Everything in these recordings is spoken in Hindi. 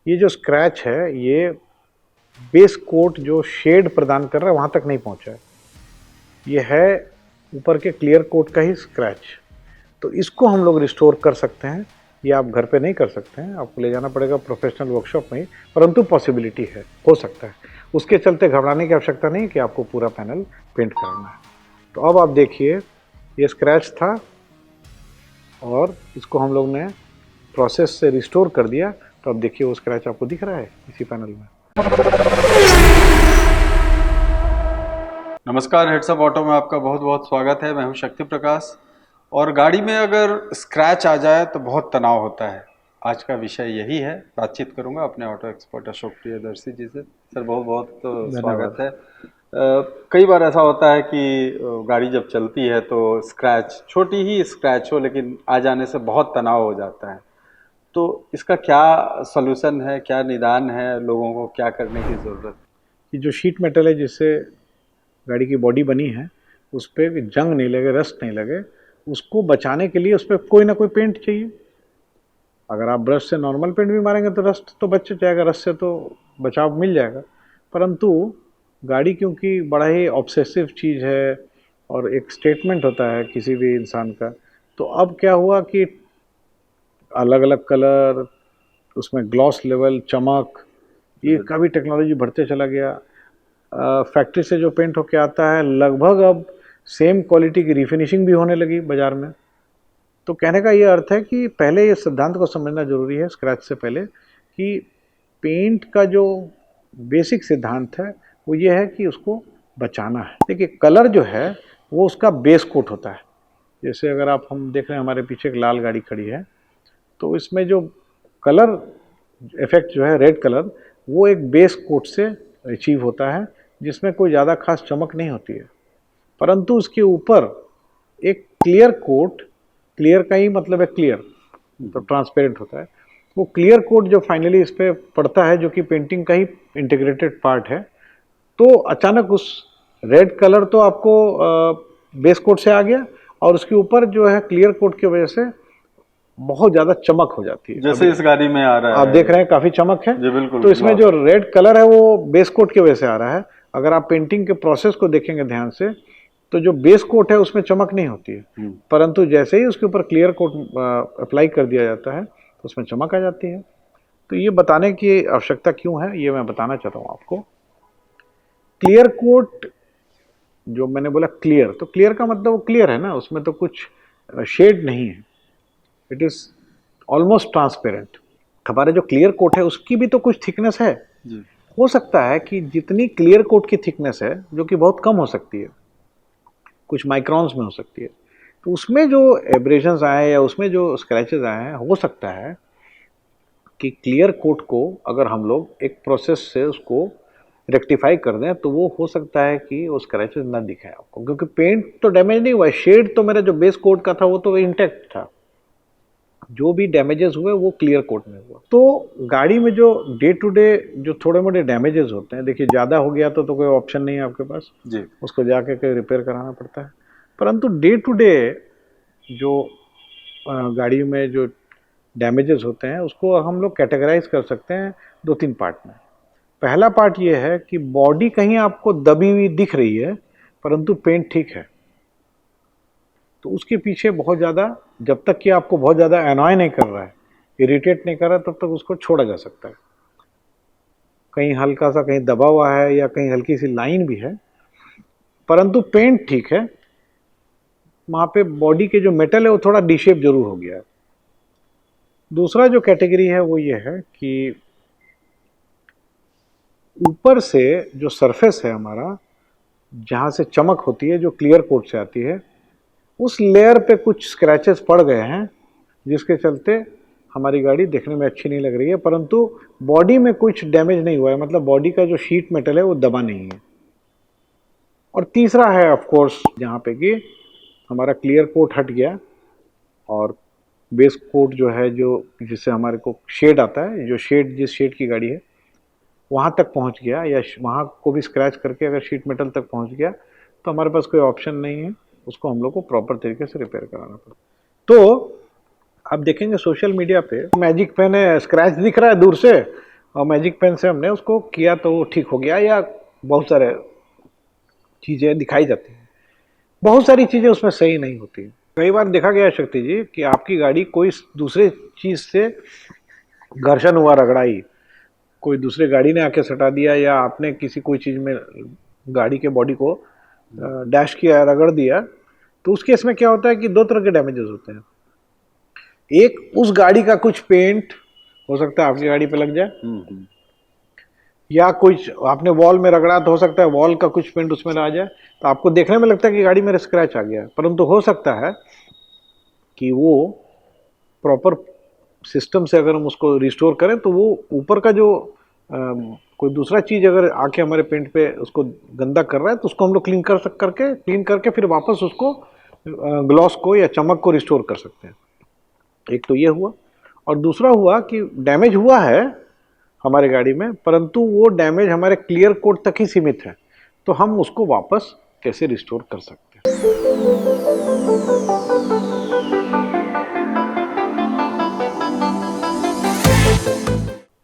ये जो स्क्रैच है ये बेस कोट जो शेड प्रदान कर रहा है वहाँ तक नहीं पहुँचा है। ये है ऊपर के क्लियर कोट का ही स्क्रैच। तो इसको हम लोग रिस्टोर कर सकते हैं। ये आप घर पे नहीं कर सकते हैं, आपको ले जाना पड़ेगा प्रोफेशनल वर्कशॉप में ही, परंतु पॉसिबिलिटी है, हो सकता है। उसके चलते घबराने की आवश्यकता नहीं कि आपको पूरा पैनल पेंट कराना है। तो अब आप देखिए ये स्क्रैच था और इसको हम लोग ने प्रोसेस से रिस्टोर कर दिया। तो अब देखिए वो स्क्रैच आपको दिख रहा है इसी पैनल में। नमस्कार, हेड्सअप ऑटो में आपका बहुत बहुत स्वागत है। मैं हूं शक्ति प्रकाश। और गाड़ी में अगर स्क्रैच आ जाए तो बहुत तनाव होता है। आज का विषय यही है। बातचीत करूंगा अपने ऑटो एक्सपर्ट अशोक प्रियदर्शी जी से। सर बहुत बहुत स्वागत है। कई बार ऐसा होता है कि गाड़ी जब चलती है तो स्क्रैच, छोटी ही स्क्रैच हो लेकिन आ जाने से बहुत तनाव हो जाता है। तो इसका क्या सलूशन है, क्या निदान है, लोगों को क्या करने की ज़रूरत है? ये जो शीट मेटल है जिससे गाड़ी की बॉडी बनी है उस पर जंग नहीं लगे, रस्ट नहीं लगे, उसको बचाने के लिए उस पर कोई ना कोई पेंट चाहिए। अगर आप ब्रश से नॉर्मल पेंट भी मारेंगे तो रस्ट तो बच जाएगा, रस्ट से तो बचाव मिल जाएगा। परंतु गाड़ी क्योंकि बड़ा ही ऑब्सेसिव चीज़ है और एक स्टेटमेंट होता है किसी भी इंसान का, तो अब क्या हुआ कि अलग अलग कलर, उसमें ग्लॉस लेवल, चमक, ये का भी टेक्नोलॉजी बढ़ते चला गया। फैक्ट्री से जो पेंट होके आता है लगभग अब सेम क्वालिटी की रिफिनिशिंग भी होने लगी बाज़ार में। तो कहने का ये अर्थ है कि पहले ये सिद्धांत को समझना जरूरी है स्क्रैच से पहले कि पेंट का जो बेसिक सिद्धांत है वो ये है कि उसको बचाना है। देखिए कलर जो है वो उसका बेस कोट होता है। जैसे अगर आप, हम देख रहे हैं हमारे पीछे एक लाल गाड़ी खड़ी है, तो इसमें जो कलर इफेक्ट जो है रेड कलर, वो एक बेस कोट से अचीव होता है जिसमें कोई ज़्यादा खास चमक नहीं होती है। परंतु उसके ऊपर एक क्लियर कोट, क्लियर का ही मतलब है क्लियर, तो ट्रांसपेरेंट होता है, वो क्लियर कोट जो फाइनली इस पर पड़ता है जो कि पेंटिंग का ही इंटीग्रेटेड पार्ट है, तो अचानक उस रेड कलर तो आपको बेस कोट से आ गया और उसके ऊपर जो है क्लियर कोट की वजह से बहुत ज़्यादा चमक हो जाती है। जैसे इस गाड़ी में आ रहा है, आप देख रहे हैं काफ़ी चमक है जी बिल्कुल। तो इसमें जो रेड कलर है वो बेस कोट की वजह से आ रहा है। अगर आप पेंटिंग के प्रोसेस को देखेंगे ध्यान से तो जो बेस कोट है उसमें चमक नहीं होती है, परंतु जैसे ही उसके ऊपर क्लियर कोट अप्लाई कर दिया जाता है तो उसमें चमक आ जाती है। तो ये बताने की आवश्यकता क्यों है ये मैं बताना चाहता हूँ आपको। क्लियर कोट जो मैंने बोला क्लियर, तो क्लियर का मतलब वो क्लियर है ना, उसमें तो कुछ शेड नहीं है, इट इज ऑलमोस्ट ट्रांसपेरेंट। हमारे जो क्लियर कोट है उसकी भी तो कुछ थिकनेस है जी। हो सकता है कि जितनी क्लियर कोट की थिकनेस है जो कि बहुत कम हो सकती है, कुछ माइक्रॉन्स में हो सकती है, तो उसमें जो एब्रेशंस आए या उसमें जो स्क्रैचेस आए हैं, हो सकता है कि क्लियर कोट को अगर हम लोग एक प्रोसेस से उसको रेक्टिफाई कर दें तो वो हो सकता है कि वो स्क्रैचेस ना दिखाए आपको, क्योंकि पेंट तो डैमेज नहीं हुआ है, शेड तो मेरा जो बेस कोट का था वो तो इंटैक्ट था, जो भी डैमेजेस हुए वो क्लियर कोट में हुआ। तो गाड़ी में जो डे टू डे जो थोड़े मोटे डैमेजेस होते हैं, देखिए ज़्यादा हो गया तो कोई ऑप्शन नहीं है आपके पास जी, उसको जाके कहीं रिपेयर कराना पड़ता है। परंतु डे टू डे जो गाड़ी में जो डैमेजेस होते हैं उसको हम लोग कैटेगराइज कर सकते हैं दो तीन पार्ट में। पहला पार्ट ये है कि बॉडी कहीं आपको दबी हुई दिख रही है परंतु पेंट ठीक है, तो उसके पीछे बहुत ज़्यादा, जब तक कि आपको बहुत ज़्यादा एनॉय नहीं कर रहा है, इरिटेट नहीं कर रहा है, तब तक उसको छोड़ा जा सकता है। कहीं हल्का सा कहीं दबा हुआ है या कहीं हल्की सी लाइन भी है परंतु पेंट ठीक है, वहाँ पे बॉडी के जो मेटल है वो थोड़ा डी शेप जरूर हो गया है। दूसरा जो कैटेगरी है वो ये है कि ऊपर से जो सरफेस है हमारा, जहाँ से चमक होती है जो क्लियर कोट से आती है, उस लेयर पे कुछ स्क्रैचेस पड़ गए हैं जिसके चलते हमारी गाड़ी देखने में अच्छी नहीं लग रही है, परंतु बॉडी में कुछ डैमेज नहीं हुआ है, मतलब बॉडी का जो शीट मेटल है वो दबा नहीं है। और तीसरा है ऑफ कोर्स जहाँ पे कि हमारा क्लियर कोट हट गया और बेस कोट जो है, जो जिससे हमारे को शेड आता है, जो शेड जिस शेड की गाड़ी है वहाँ तक पहुँच गया या वहाँ को भी स्क्रैच करके अगर शीट मेटल तक पहुँच गया तो हमारे पास कोई ऑप्शन नहीं है, उसको हम लोग को प्रॉपर तरीके से रिपेयर कराना पड़ता। तो आप देखेंगे सोशल मीडिया पे मैजिक पेन है, स्क्रैच दिख रहा है दूर से, और मैजिक पेन से हमने उसको किया तो वो ठीक हो गया, या बहुत सारे चीज़ें दिखाई जाती हैं, बहुत सारी चीज़ें उसमें सही नहीं होती। कई बार देखा गया है शक्ति जी कि आपकी गाड़ी कोई दूसरे चीज़ से घर्षण हुआ, रगड़ाई, कोई दूसरे गाड़ी ने आके सटा दिया, या आपने किसी कोई चीज़ में गाड़ी के बॉडी को डैश किया, रगड़ दिया, तो उस केस में क्या होता है कि दो तरह के डैमेजेस होते हैं। एक, उस गाड़ी का कुछ पेंट हो सकता है आपकी गाड़ी पे लग जाए, या कुछ आपने वॉल में रगड़ा तो हो सकता है वॉल का कुछ पेंट उसमें आ जाए, तो आपको देखने में लगता है कि गाड़ी मेरे स्क्रैच आ गया, परंतु हो सकता है कि वो प्रॉपर सिस्टम से अगर हम उसको रिस्टोर करें तो वो ऊपर का जो कोई दूसरा चीज़ अगर आके हमारे पेंट पे उसको गंदा कर रहा है, तो उसको हम लोग क्लीन करके फिर वापस उसको ग्लॉस को या चमक को रिस्टोर कर सकते हैं। एक तो ये हुआ, और दूसरा हुआ कि डैमेज हुआ है हमारे गाड़ी में, परंतु वो डैमेज हमारे क्लियर कोट तक ही सीमित है, तो हम उसको वापस कैसे रिस्टोर कर सकते हैं।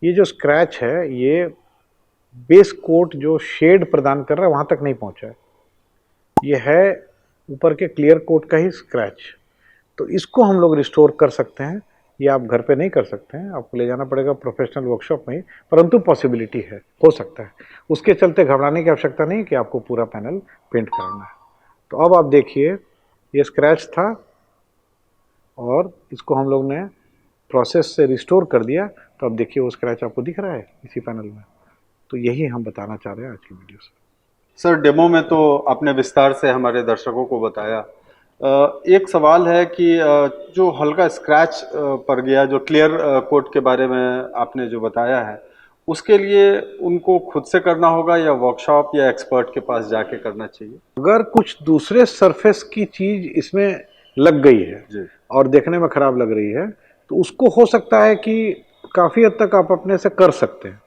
ये जो स्क्रैच है, ये बेस कोट जो शेड प्रदान कर रहा है वहां तक नहीं पहुंचा है, ये है ऊपर के क्लियर कोट का ही स्क्रैच। तो इसको हम लोग रिस्टोर कर सकते हैं। ये आप घर पे नहीं कर सकते हैं, आपको ले जाना पड़ेगा प्रोफेशनल वर्कशॉप में ही, परंतु पॉसिबिलिटी है, हो सकता है। उसके चलते घबराने की आवश्यकता नहीं कि आपको पूरा पैनल पेंट कराना है। तो अब आप देखिए, ये स्क्रैच था और इसको हम लोग ने प्रोसेस से रिस्टोर कर दिया, तो अब देखिए वो स्क्रैच आपको दिख रहा है इसी पैनल में। तो यही हम बताना चाह रहे हैं आज की वीडियो से। सर, डेमो में तो आपने विस्तार से हमारे दर्शकों को बताया। एक सवाल है कि जो हल्का स्क्रैच पड़ गया, जो क्लियर कोट के बारे में आपने जो बताया है, उसके लिए उनको खुद से करना होगा या वर्कशॉप या एक्सपर्ट के पास जाके करना चाहिए? अगर कुछ दूसरे सरफेस की चीज इसमें लग गई है जी। और देखने में खराब लग रही है, तो उसको हो सकता है कि काफी हद तक आप अपने से कर सकते हैं,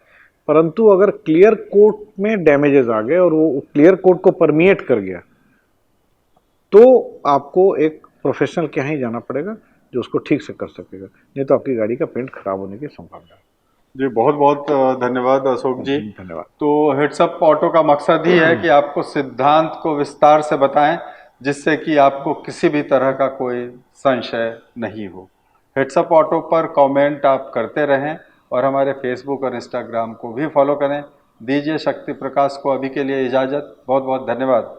परंतु अगर क्लियर कोट में डैमेजेस आ गए और वो क्लियर कोट को परमिएट कर गया, तो आपको एक प्रोफेशनल के यहाँ ही जाना पड़ेगा जो उसको ठीक से कर सकेगा, नहीं तो आपकी गाड़ी का पेंट खराब होने की संभावना है। जी, बहुत बहुत धन्यवाद अशोक जी। धन्यवाद। तो हेड्सअप ऑटो का मकसद ही है कि आपको सिद्धांत को विस्तार से बताएं, जिससे कि आपको किसी भी तरह का कोई संशय नहीं हो। हेड्सअप ऑटो पर कमेंट आप करते रहें और हमारे फेसबुक और इंस्टाग्राम को भी फॉलो करें। दीजिए शक्ति प्रकाश को अभी के लिए इजाज़त। बहुत बहुत धन्यवाद।